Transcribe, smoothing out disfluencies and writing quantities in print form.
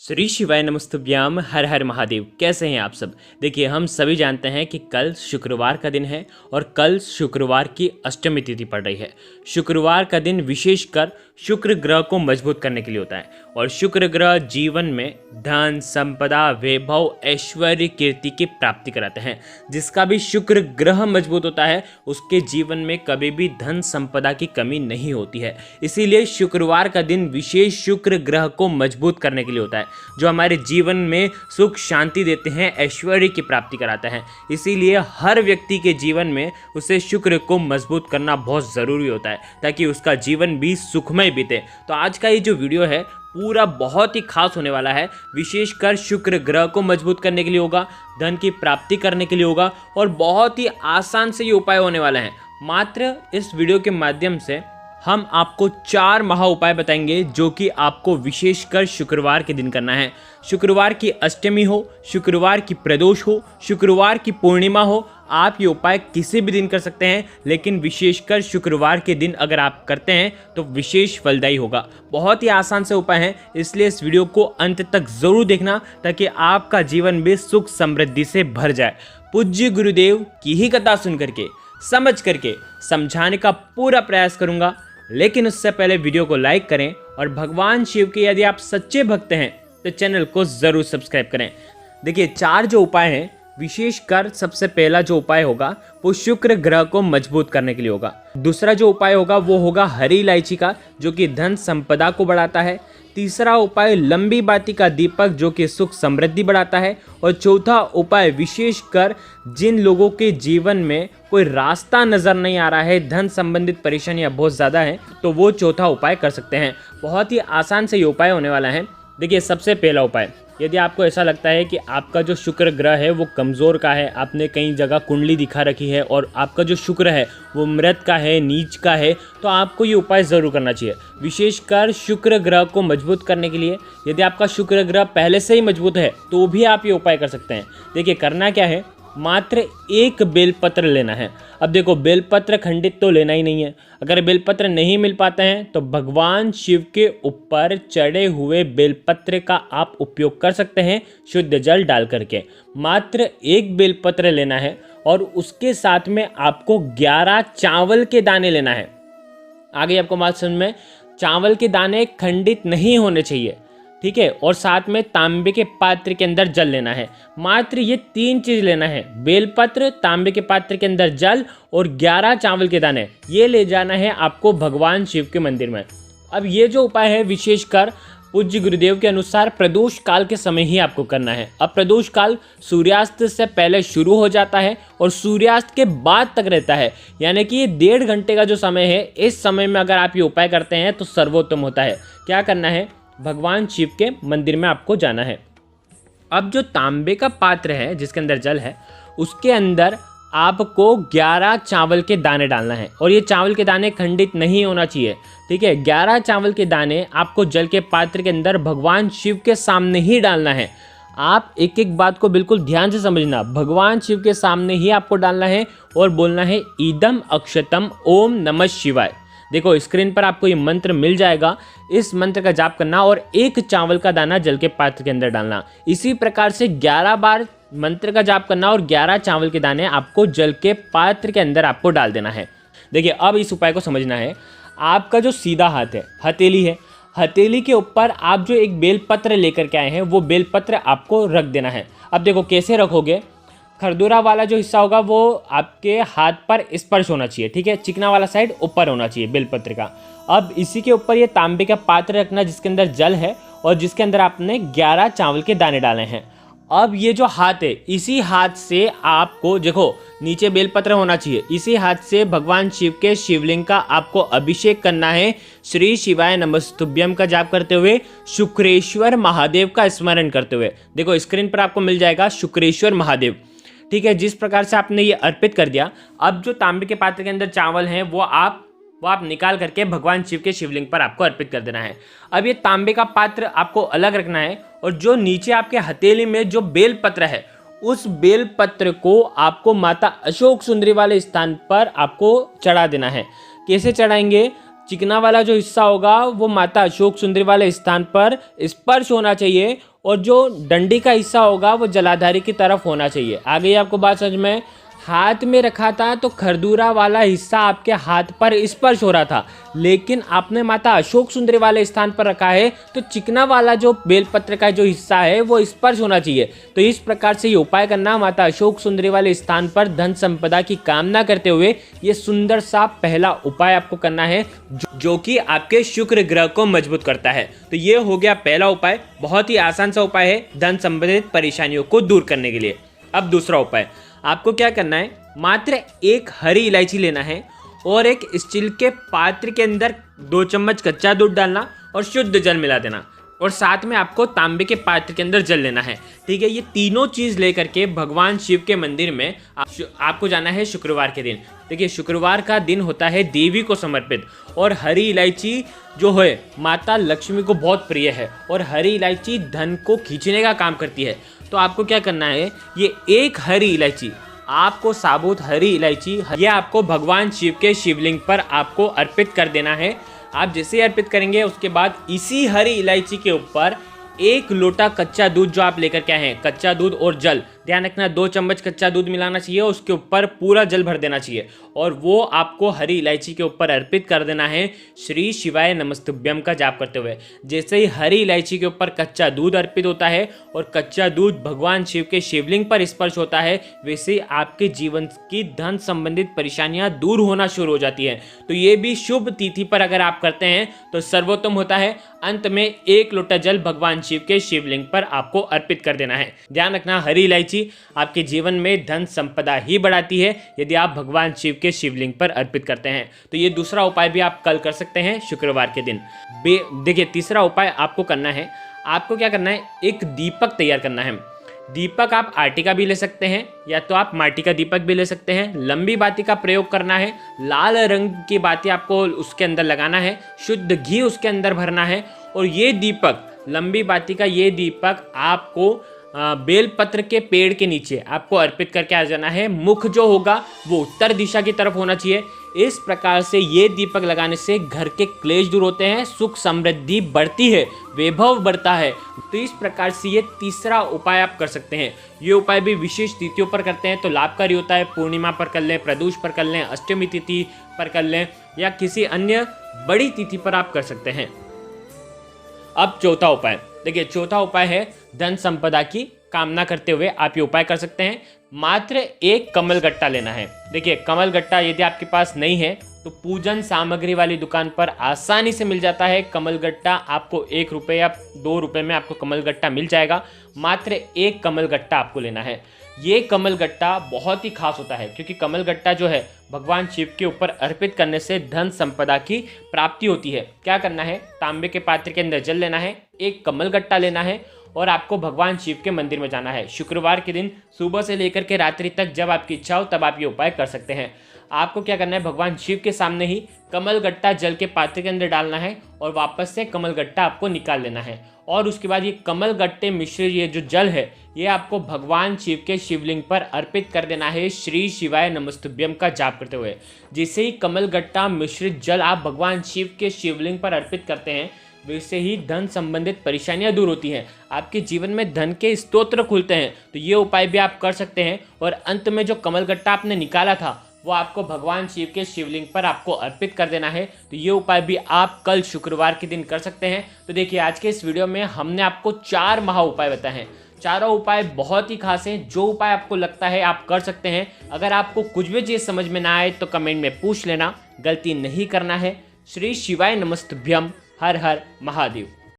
श्री शिवाय नमस्तुभ्याम। हर हर महादेव। कैसे हैं आप सब। देखिए, हम सभी जानते हैं कि कल शुक्रवार का दिन है और कल शुक्रवार की अष्टमी तिथि पड़ रही है। शुक्रवार का दिन विशेषकर शुक्र ग्रह को मजबूत करने के लिए होता है और शुक्र ग्रह जीवन में धन, संपदा, वैभव, ऐश्वर्य, कीर्ति की प्राप्ति कराते हैं। जिसका भी शुक्र ग्रह मजबूत होता है उसके जीवन में कभी भी धन संपदा की कमी नहीं होती है। इसीलिए शुक्रवार का दिन विशेष शुक्र ग्रह को मजबूत करने के लिए होता है, जो हमारे जीवन में सुख शांति देते हैं, ऐश्वर्य की प्राप्ति कराते हैं। इसीलिए हर व्यक्ति के जीवन में उसे शुक्र को मजबूत करना बहुत ज़रूरी होता है ताकि उसका जीवन भी सुखमय बीते। तो आज का ये जो वीडियो है पूरा बहुत ही खास होने वाला है। विशेषकर शुक्र ग्रह को मजबूत करने के लिए होगा, धन की प्राप्ति करने के लिए होगा और बहुत ही आसान से ये उपाय होने वाला है। मात्र इस वीडियो के माध्यम से हम आपको 4 महा उपाय बताएंगे जो कि आपको विशेषकर शुक्रवार के दिन करना है। शुक्रवार की अष्टमी हो, शुक्रवार की प्रदोष हो, शुक्रवार की पूर्णिमा हो, आप ये उपाय किसी भी दिन कर सकते हैं, लेकिन विशेषकर शुक्रवार के दिन अगर आप करते हैं तो विशेष फलदायी होगा। बहुत ही आसान से उपाय हैं, इसलिए इस वीडियो को अंत तक ज़रूर देखना ताकि आपका जीवन भी सुख समृद्धि से भर जाए। पूज्य गुरुदेव की ही कथा सुन करके, समझ करके समझाने का पूरा प्रयास करूंगा, लेकिन उससे पहले वीडियो को लाइक करें और भगवान शिव के यदि आप सच्चे भक्त हैं तो चैनल को ज़रूर सब्सक्राइब करें। देखिए, 4 जो उपाय हैं, विशेषकर सबसे पहला जो उपाय होगा वो शुक्र ग्रह को मजबूत करने के लिए होगा। दूसरा जो उपाय होगा वो होगा हरी इलायची का, जो कि धन संपदा को बढ़ाता है। तीसरा उपाय लंबी बाती का दीपक, जो कि सुख समृद्धि बढ़ाता है। और चौथा उपाय विशेषकर जिन लोगों के जीवन में कोई रास्ता नज़र नहीं आ रहा है, धन संबंधित परेशानियां बहुत ज़्यादा हैं, तो वो चौथा उपाय कर सकते हैं। बहुत ही आसान से ये उपाय होने वाला है। देखिए, सबसे पहला उपाय, यदि आपको ऐसा लगता है कि आपका जो शुक्र ग्रह है वो कमज़ोर का है, आपने कई जगह कुंडली दिखा रखी है और आपका जो शुक्र है वो मृत का है, नीच का है, तो आपको ये उपाय ज़रूर करना चाहिए। विशेषकर शुक्र ग्रह को मजबूत करने के लिए यदि आपका शुक्र ग्रह पहले से ही मजबूत है तो भी आप ये उपाय कर सकते हैं। देखिए, करना क्या है, मात्र 1 बेलपत्र लेना है। अब देखो, बेलपत्र खंडित तो लेना ही नहीं है। अगर बेलपत्र नहीं मिल पाते हैं तो भगवान शिव के ऊपर चढ़े हुए बेलपत्र का आप उपयोग कर सकते हैं, शुद्ध जल डाल करके। मात्र 1 बेलपत्र लेना है और उसके साथ में आपको 11 चावल के दाने लेना है। आगे आपको बात समझ में, चावल के दाने खंडित नहीं होने चाहिए, ठीक है। और साथ में तांबे के पात्र के अंदर जल लेना है। मात्र ये 3 चीज़ लेना है, बेलपत्र, तांबे के पात्र के अंदर जल और 11 चावल के दाने। ये ले जाना है आपको भगवान शिव के मंदिर में। अब ये जो उपाय है विशेषकर पूज्य गुरुदेव के अनुसार प्रदोष काल के समय ही आपको करना है। अब प्रदोष काल सूर्यास्त से पहले शुरू हो जाता है और सूर्यास्त के बाद तक रहता है, यानी कि ये 1.5 घंटे का जो समय है, इस समय में अगर आप ये उपाय करते हैं तो सर्वोत्तम होता है। क्या करना है, भगवान शिव के मंदिर में आपको जाना है। अब जो तांबे का पात्र है जिसके अंदर जल है, उसके अंदर आपको 11 चावल के दाने डालना है और ये चावल के दाने खंडित नहीं होना चाहिए, ठीक है। 11 चावल के दाने आपको जल के पात्र के अंदर भगवान शिव के सामने ही डालना है। आप एक एक बात को बिल्कुल ध्यान से समझना, भगवान शिव के सामने ही आपको डालना है और बोलना है ईदम अक्षतम ओम नमः शिवाय। देखो, स्क्रीन पर आपको ये मंत्र मिल जाएगा, इस मंत्र का जाप करना और 1 चावल का दाना जल के पात्र के अंदर डालना। इसी प्रकार से 11 बार मंत्र का जाप करना और 11 चावल के दाने आपको जल के पात्र के अंदर आपको डाल देना है। देखिए, अब इस उपाय को समझना है। आपका जो सीधा हाथ है, हथेली है, हथेली के ऊपर आप जो एक बेलपत्र लेकर के आए हैं वो बेलपत्र आपको रख देना है। अब देखो कैसे रखोगे, खरदूरा वाला जो हिस्सा होगा वो आपके हाथ पर स्पर्श होना चाहिए, ठीक है। चिकना वाला साइड ऊपर होना चाहिए बेलपत्र का। अब इसी के ऊपर ये तांबे का पात्र रखना जिसके अंदर जल है और जिसके अंदर आपने 11 चावल के दाने डाले हैं। अब ये जो हाथ है, इसी हाथ से आपको, देखो नीचे बेलपत्र होना चाहिए, इसी हाथ से भगवान शिव के शिवलिंग का आपको अभिषेक करना है। श्री शिवाय नमस्तुभ्यम का जाप करते हुए, शुक्रेश्वर महादेव का स्मरण करते हुए। देखो, स्क्रीन पर आपको मिल जाएगा शुक्रेश्वर महादेव, ठीक है। जिस प्रकार से आपने ये अर्पित कर दिया, अब जो तांबे के पात्र के अंदर चावल हैं वो आप निकाल करके भगवान शिव के शिवलिंग पर आपको अर्पित कर देना है। अब ये तांबे का पात्र आपको अलग रखना है और जो नीचे आपके हथेली में जो बेलपत्र है, उस बेलपत्र को आपको माता अशोक सुंदरी वाले स्थान पर आपको चढ़ा देना है। कैसे चढ़ाएंगे, चिकना वाला जो हिस्सा होगा वो माता अशोक सुंदरी वाले स्थान पर स्पर्श होना चाहिए और जो डंडी का हिस्सा होगा वो जलाधारी की तरफ होना चाहिए। आ गई आपको बात समझ में? हाथ में रखा था तो खरदूरा वाला हिस्सा आपके हाथ पर स्पर्श हो रहा था, लेकिन आपने माता अशोक सुंदरी वाले स्थान पर रखा है तो चिकना वाला जो बेलपत्र का जो हिस्सा है वो स्पर्श होना चाहिए। तो इस प्रकार से ये उपाय करना माता अशोक सुंदरी वाले स्थान पर धन संपदा की कामना करते हुए ये सुंदर सा पहला उपाय आपको करना है जो कि आपके शुक्र ग्रह को मजबूत करता है। तो ये हो गया पहला उपाय, बहुत ही आसान सा उपाय है धन संबंधित परेशानियों को दूर करने के लिए। अब दूसरा उपाय, आपको क्या करना है, मात्र एक हरी इलायची लेना है और एक स्टील के पात्र के अंदर 2 चम्मच कच्चा दूध डालना और शुद्ध जल मिला देना और साथ में आपको तांबे के पात्र के अंदर जल लेना है। ठीक है, ये तीनों चीज़ लेकर के भगवान शिव के मंदिर में आपको जाना है शुक्रवार के दिन। देखिए, शुक्रवार का दिन होता है देवी को समर्पित और हरी इलायची जो है माता लक्ष्मी को बहुत प्रिय है और हरी इलायची धन को खींचने का काम करती है। तो आपको क्या करना है, ये एक हरी इलायची, आपको साबुत हरी इलायची ये आपको भगवान शिव के शिवलिंग पर आपको अर्पित कर देना है। आप जैसे ही अर्पित करेंगे उसके बाद इसी हरी इलायची के ऊपर 1 लोटा कच्चा दूध जो आप लेकर के आए हैं, कच्चा दूध और जल, ध्यान रखना 2 चम्मच कच्चा दूध मिलाना चाहिए, उसके ऊपर पूरा जल भर देना चाहिए और वो आपको हरी इलायची के ऊपर अर्पित कर देना है श्री शिवाय नमस्तुभ्यम का जाप करते हुए। जैसे ही हरी इलायची के ऊपर कच्चा दूध अर्पित होता है और कच्चा दूध भगवान शिव के शिवलिंग पर स्पर्श होता है, वैसे ही आपके जीवन की धन संबंधित परेशानियां दूर होना शुरू हो जाती है। तो ये भी शुभ तिथि पर अगर आप करते हैं तो सर्वोत्तम होता है। अंत में 1 लोटा जल भगवान शिव के शिवलिंग पर आपको अर्पित कर देना है। ध्यान रखना, हरी इलायची आपके जीवन में धन संपदा ही बढ़ाती है यदि आप भगवान शिव के शिवलिंग पर अर्पित करते हैं। तो ये दूसरा उपाय भी आप कल कर सकते हैं शुक्रवार के दिन। देखिए, तीसरा उपाय आपको करना है, आपको क्या करना है, एक दीपक तैयार करना है। दीपक आप आटे का भी ले सकते हैं या तो आप माटी का दीपक भी ले सकते हैं। लंबी बाती का प्रयोग करना है, लाल रंग की बाती आपको उसके अंदर लगाना है, शुद्ध घी उसके अंदर भरना है और ये दीपक, लंबी बाती का ये दीपक आपको बेलपत्र के पेड़ के नीचे आपको अर्पित करके आ जाना है। मुख जो होगा वो उत्तर दिशा की तरफ होना चाहिए। इस प्रकार से ये दीपक लगाने से घर के क्लेश दूर होते हैं, सुख समृद्धि बढ़ती है, वैभव बढ़ता है। तो इस प्रकार से ये तीसरा उपाय आप कर सकते हैं। ये उपाय भी विशेष तिथियों पर करते हैं तो लाभकारी होता है। पूर्णिमा पर कर लें, प्रदोष पर कर लें, अष्टमी तिथि पर कर लें या किसी अन्य बड़ी तिथि पर आप कर सकते हैं। अब चौथा उपाय, देखिए चौथा उपाय है धन संपदा की कामना करते हुए आप ये उपाय कर सकते हैं। मात्र एक कमल गट्टा लेना है। देखिए, कमल गट्टा यदि आपके पास नहीं है तो पूजन सामग्री वाली दुकान पर आसानी से मिल जाता है। कमल गट्टा आपको 1 रुपये या 2 रुपये में आपको कमल गट्टा मिल जाएगा। मात्र एक कमल गट्टा आपको लेना है। ये कमल गट्टा बहुत ही खास होता है क्योंकि कमल गट्टा जो है भगवान शिव के ऊपर अर्पित करने से धन संपदा की प्राप्ति होती है। क्या करना है, तांबे के पात्र के अंदर जल लेना है, एक कमल गट्टा लेना है और आपको भगवान शिव के मंदिर में जाना है। शुक्रवार के दिन सुबह से लेकर के रात्रि तक जब आपकी इच्छा हो तब आप ये उपाय कर सकते हैं। आपको क्या करना है, भगवान शिव के सामने ही कमल गट्टा जल के पात्र के अंदर डालना है और वापस से कमल गट्टा आपको निकाल लेना है और उसके बाद ये कमल गट्टे मिश्रित ये जो जल है ये आपको भगवान शिव के शिवलिंग पर अर्पित कर देना है श्री शिवाय नमस्तुभ्यम का जाप करते हुए। जैसे ही कमल गट्टा मिश्रित जल आप भगवान शिव के शिवलिंग पर अर्पित करते हैं वैसे ही धन संबंधित परेशानियां दूर होती हैं, आपके जीवन में धन के स्तोत्र खुलते हैं। तो ये उपाय भी आप कर सकते हैं और अंत में जो कमल गट्टा आपने निकाला था वो आपको भगवान शिव के शिवलिंग पर आपको अर्पित कर देना है। तो ये उपाय भी आप कल शुक्रवार के दिन कर सकते हैं। तो देखिए, आज के इस वीडियो में हमने आपको 4 महा उपाय बताए हैं। चारों उपाय बहुत ही खास हैं। जो उपाय आपको लगता है आप कर सकते हैं। अगर आपको कुछ भी चीज़ समझ में ना आए तो कमेंट में पूछ लेना, गलती नहीं करना है। श्री शिवाय नमस्तुभ्यम। हर हर महादेव।